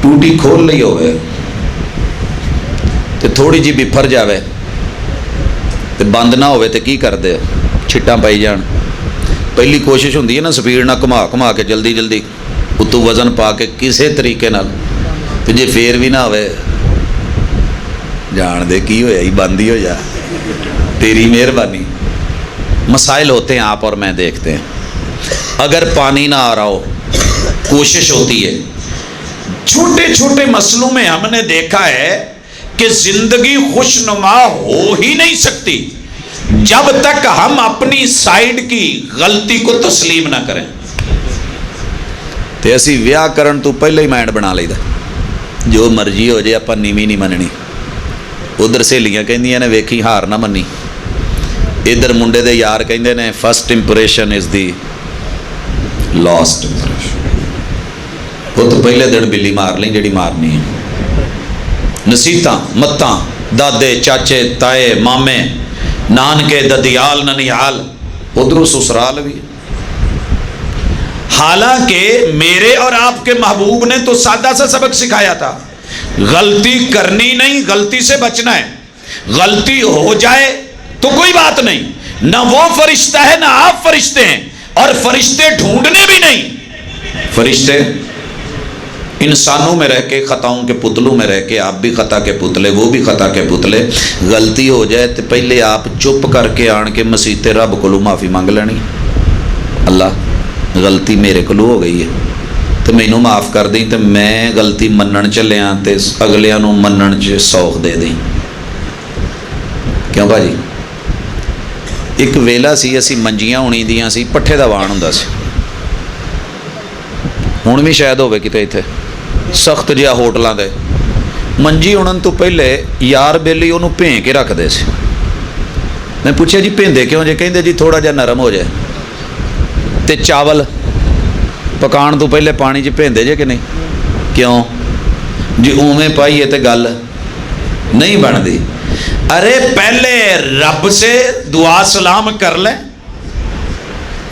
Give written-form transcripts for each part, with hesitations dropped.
ٹوٹی کھول لی ہوئے تے تھوڑی جی بفر جاوے تے بند نہ ہوئے تے کی کر دے چھٹاں پائی جان. پہلی کوشش ہوندی ہے نا سپیڈ نہ گھما کے جلدی جلدی اتو وزن پا کے کسے طریقے نال تے جے پھر بھی نہ ہوئے جان دے کی ہویا ہی بند ہی ہو جا. تیری مہربانی. مسائل ہوتے ہیں آپ اور میں دیکھتے ہیں. اگر پانی نہ آ رہا ہو کوشش ہوتی ہے. چھوٹے چھوٹے مسئلوں میں ہم نے دیکھا ہے کہ زندگی خوشنما ہو ہی نہیں سکتی جب تک ہم اپنی سائیڈ کی غلطی کو تسلیم نہ کریں. تے اسی ویاہ کرن تو پہلے ہی مائنڈ بنا لئی دا جو مرضی ہو جائے اپا نیویں نہیں مننی. ادھر سہیلیاں کہندیاں نے ویکھی ہار نہ منی. ادھر منڈے دے یار کہندے نے first impression is the last impression. وہ تو پہلے دن بلی مار لیں جڑی مارنی ہے. نصیحتاں متاں دادے چاچے تائے مامے نانکے ددیال ننیال ادھر سسرال بھی. حالانکہ میرے اور آپ کے محبوب نے تو سادہ سا سبق سکھایا تھا غلطی کرنی نہیں غلطی سے بچنا ہے. غلطی ہو جائے تو کوئی بات نہیں. نہ وہ فرشتہ ہے نہ آپ فرشتے ہیں اور فرشتے ڈھونڈنے بھی نہیں. فرشتے انسانوں میں رہ کے خطاؤں کے پتلوں میں رہ کے آپ بھی خطا کے پتلے وہ بھی خطا کے پتلے. غلطی ہو جائے تو پہلے آپ چپ کر کے آن کے مسیح رب کو معافی مانگ لینی. اللہ غلطی میرے کو ہو گئی ہے تو مینوں معاف کر دیں تو میں غلطی منن چلیا تے اگلیاں نوں منن چ سوخ دے دیں. کیوں بھاجی ایک ویلا سی اسی منجیاں ہونی دیاں سی پٹھے دا وان ہوندا سی. ہن بھی شاید ہوے کتے ایتھے سخت جہا ہوٹلاں دے منجی اڑن تو پہلے یار بیلی انہوں بھیں کے رکھ دے سی. میں پوچھا جی بھیندے کیوں جے کہندے جی تھوڑا جہا نرم ہو جائے. تے چاول پکان تو پہلے پانی چ بھیندے جے کہ نہیں کیوں جی اوویں پائیے تے گل نہیں بندی. ارے پہلے رب سے دعا سلام کر لیں.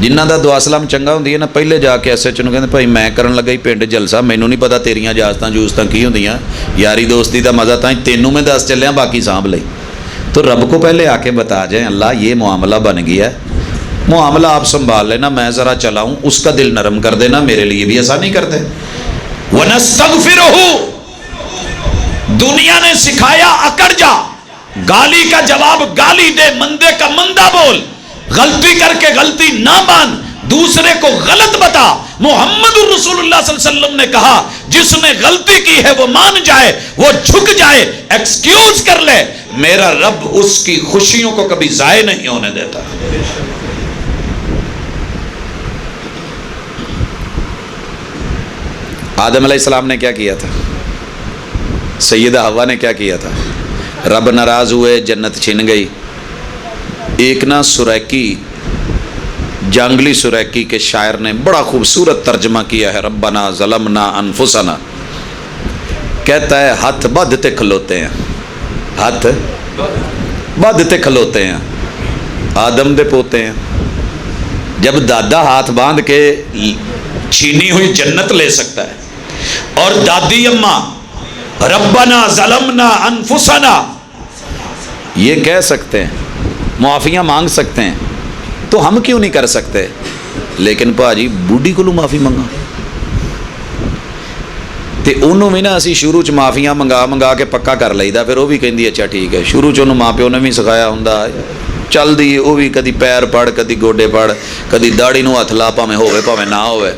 جنہ دا دعا سلام چنگا ہوندی ہے نا پہلے جا کے ایس ایچ او نوں کہندے بھائی میں کرن لگا ہی پنڈ جلسہ مینوں نہیں پتا تیریاں اجازتاں جوزتاں کی ہوندیاں یاری دوستی دا مزہ تاں تینوں میں دس چلیاں باقی سانبھ لئی. تو رب کو پہلے آ کے بتا جائیں اللہ یہ معاملہ بن گیا ہے معاملہ آپ سنبھال لینا میں ذرا چلاؤں اس کا دل نرم کر دینا میرے لیے بھی ایسا نہیں کرتے. وَنَسْتَغْفِرُهُ دنیا نے سکھایا اکڑ جا گالی کا جواب گالی دے مندے کا مندہ بول غلطی کر کے غلطی نہ مان دوسرے کو غلط بتا. محمد رسول اللہ صلی اللہ علیہ وسلم نے کہا جس نے غلطی کی ہے وہ مان جائے وہ جھک جائے ایکسکیوز کر لے میرا رب اس کی خوشیوں کو کبھی ضائع نہیں ہونے دیتا. آدم علیہ السلام نے کیا کیا تھا سیدہ حوا نے کیا کیا تھا رب ناراض ہوئے جنت چھن گئی. ایک نا سریکی جانگلی سریکی کے شاعر نے بڑا خوبصورت ترجمہ کیا ہے ربنا ظلمنا انفسنا. کہتا ہے ہاتھ بدھتے کھلوتے ہیں ہاتھ بدھتے کھلوتے ہیں آدم دے پوتے ہیں. جب دادا ہاتھ باندھ کے چھینی ہوئی جنت لے سکتا ہے اور دادی اماں ربنا ظلمنا انفسنا یہ کہہ سکتے ہیں معافیاں مانگ سکتے ہیں تو ہم کیوں نہیں کر سکتے. لیکن پاجی بوڑھی کو معافی منگا تے انہوں بھی نا اسی شروع چ معافیاں منگا کے پکا کر لئیدا پھر وہ بھی کہندی اچھا ٹھیک ہے. شروع چ انہوں ماں پیو نے بھی سکھایا ہوندا چل دی وہ بھی کدی پیر پڑ کدی گوڈے پڑ کدی داڑھی نو ہاتھ لا پاویں ہوے پاویں نہ ہوے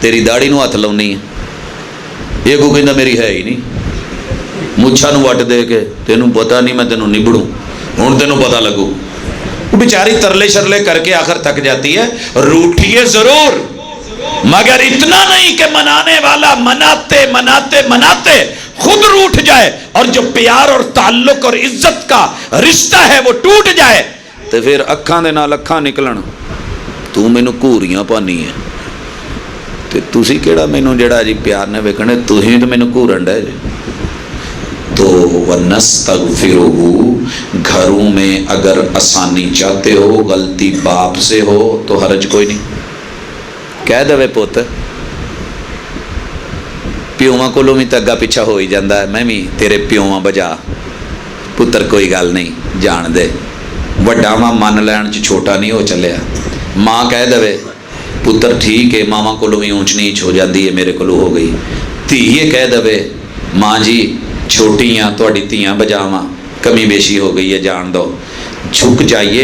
تیری داڑھی نو ہاتھ لاونی ہے یہ کو کہندا میری ہے ہی نہیں مچھاں نو وٹ دے کے تینوں پتہ نہیں میں تینوں نبڑوں ہن تینوں پتہ لگو. وہ بیچاری ترلے شرلے کر کے آخر تک جاتی ہے روٹھیے ضرور مگر اتنا نہیں کہ منانے والا مناتے مناتے مناتے خود روٹھ جائے اور جو پیار اور تعلق اور عزت کا رشتہ ہے وہ ٹوٹ جائے تو پھر اکھاں دے نال اکھاں نکلن تو مینوں گھوریاں پانی ہے تے تسی کیڑا مینوں جڑا جی پیار نے ویکھنے تسی تے مینوں گھورن ڈے جی. تو وَنَسْتَغْفِرُهُ گھروں میں اگر آسانی چاہتے ہو غلطی باپ سے ہو تو حرج کوئی نہیں کہہ دے پوت ਪਿਓਾਂ ਕੋਲੋਂ ਵੀ ਤਾਂ ਅੱਗਾ ਪਿੱਛਾ ਹੋ ਹੀ ਜਾਂਦਾ, ਮੈਂ ਵੀ ਤੇਰੇ ਪਿਓਾਂ ਬਜਾ ਪੁੱਤਰ ਕੋਈ ਗੱਲ ਨਹੀਂ ਜਾਣ ਦੇ, ਵੱਡਾ ਮਾਂ ਮੰਨ ਲੈਣ 'ਚ ਛੋਟਾ ਨਹੀਂ ਹੋ ਚੱਲਿਆ। ਮਾਂ ਕਹਿ ਦੇਵੇ ਪੁੱਤਰ ਠੀਕ ਹੈ, ਮਾਵਾਂ ਕੋਲੋਂ ਵੀ ਊਂਚ ਨੀਚ ਹੋ ਜਾਂਦੀ ਹੈ, ਮੇਰੇ ਕੋਲੋਂ ਹੋ ਗਈ। ਧੀ ਇਹ ਕਹਿ ਦੇਵੇ ਮਾਂ ਜੀ ਛੋਟੀ ਆ, ਤੁਹਾਡੀ ਧੀਆਂ ਬਜਾਵਾਂ, ਕਮੀ ਬੇਸ਼ੀ ਹੋ ਗਈ ਹੈ, ਜਾਣ ਦੋ। ਝੁਕ ਜਾਈਏ,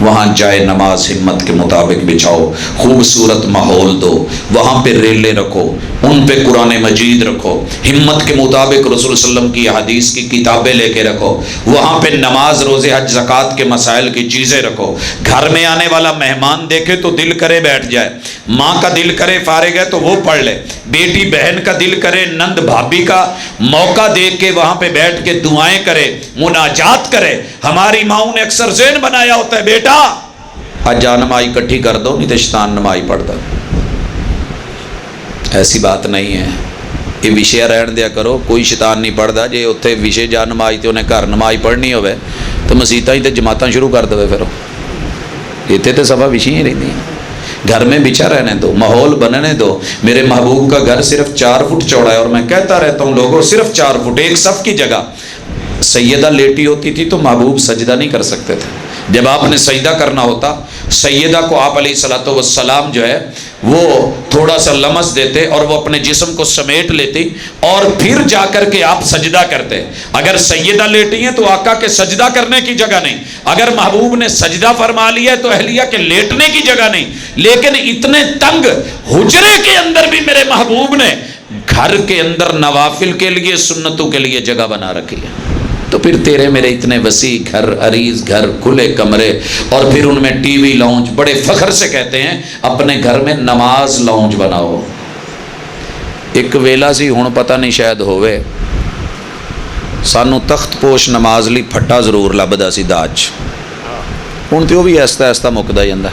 وہاں جائے نماز ہمت کے مطابق بچھاؤ، خوبصورت ماحول دو، وہاں پہ ریلیں رکھو، ان پہ قرآن مجید رکھو، ہمت کے مطابق رسول صلی اللہ علیہ وسلم کی حدیث کی کتابیں لے کے رکھو، وہاں پہ نماز روزے حج زکوٰۃ کے مسائل کی چیزیں رکھو۔ گھر میں آنے والا مہمان دیکھے تو دل کرے بیٹھ جائے، ماں کا دل کرے فارغ ہے تو وہ پڑھ لے، بیٹی بہن کا دل کرے، نند بھابھی کا موقع دیکھ کے وہاں پہ بیٹھ کے دعائیں کرے، مناجات کرے۔ ہماری ماؤں نے اکثر ذہن بنایا ہوتا ہے بیٹا آج جا نمائی کٹھی کر دو نہیں تو شیطان نمائی پڑھتا۔ ایسی بات نہیں ہے، یہ وشے رہن دیا کرو، کوئی شیطان نہیں پڑھتا۔ جی اتنے وشے جا نمائی تو انہیں گھر نمائی پڑھنی ہوئے تو مسیطاں ہی تے جماعتاں شروع کر دے، پھر اتنے تو سبھا وشے ہی رہتی ہیں۔ گھر میں بچھا رہنے دو، ماحول بننے دو۔ میرے محبوب کا گھر صرف 4 فٹ چوڑا ہے، اور میں کہتا رہتا ہوں لوگوں صرف 4 فٹ، ایک صف کی جگہ۔ سیدہ لیٹی ہوتی تھی تو محبوب سجدہ نہیں کر سکتے تھے، جب آپ نے سجدہ کرنا ہوتا سیدہ کو آپ علیہ الصلوۃ والسلام جو ہے وہ تھوڑا سا لمس دیتے اور وہ اپنے جسم کو سمیٹ لیتی اور پھر جا کر کے آپ سجدہ کرتے۔ اگر سیدہ لیٹی ہیں تو آقا کے سجدہ کرنے کی جگہ نہیں، اگر محبوب نے سجدہ فرما لیا ہے تو اہلیہ کے لیٹنے کی جگہ نہیں۔ لیکن اتنے تنگ حجرے کے اندر بھی میرے محبوب نے گھر کے اندر نوافل کے لیے سنتوں کے لیے جگہ بنا رکھی ہے۔ تو پھر تیرے میرے اتنے وسیع گھر، عریض گھر، کھلے کمرے، اور پھر ان میں ٹی وی لاؤنج، بڑے فخر سے کہتے ہیں اپنے گھر میں نماز لاؤنج بناؤ۔ ایک ویلا سی، ہن پتہ نہیں شاید ہوئے، سانو تخت پوش نماز لی پھٹا ضرور لبدا سی داج، ہن تے وہ بھی ایستا ایستا مکدا جاندا،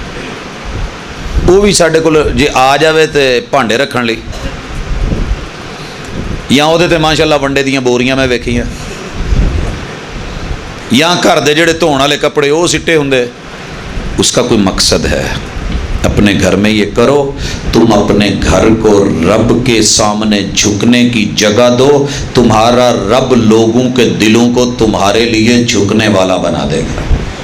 وہ بھی ساڈے کول جے آ جاوے تے بھانڈے رکھن لی، یا وہ تے ماشاءاللہ ونڈے دیاں بوریاں میں ویکھیاں، یا گھر دے جڑے دھون والے کپڑے وہ سٹے ہوندے۔ اس کا کوئی مقصد ہے؟ اپنے گھر میں یہ کرو، تم اپنے گھر کو رب کے سامنے جھکنے کی جگہ دو، تمہارا رب لوگوں کے دلوں کو تمہارے لیے جھکنے والا بنا دے گا۔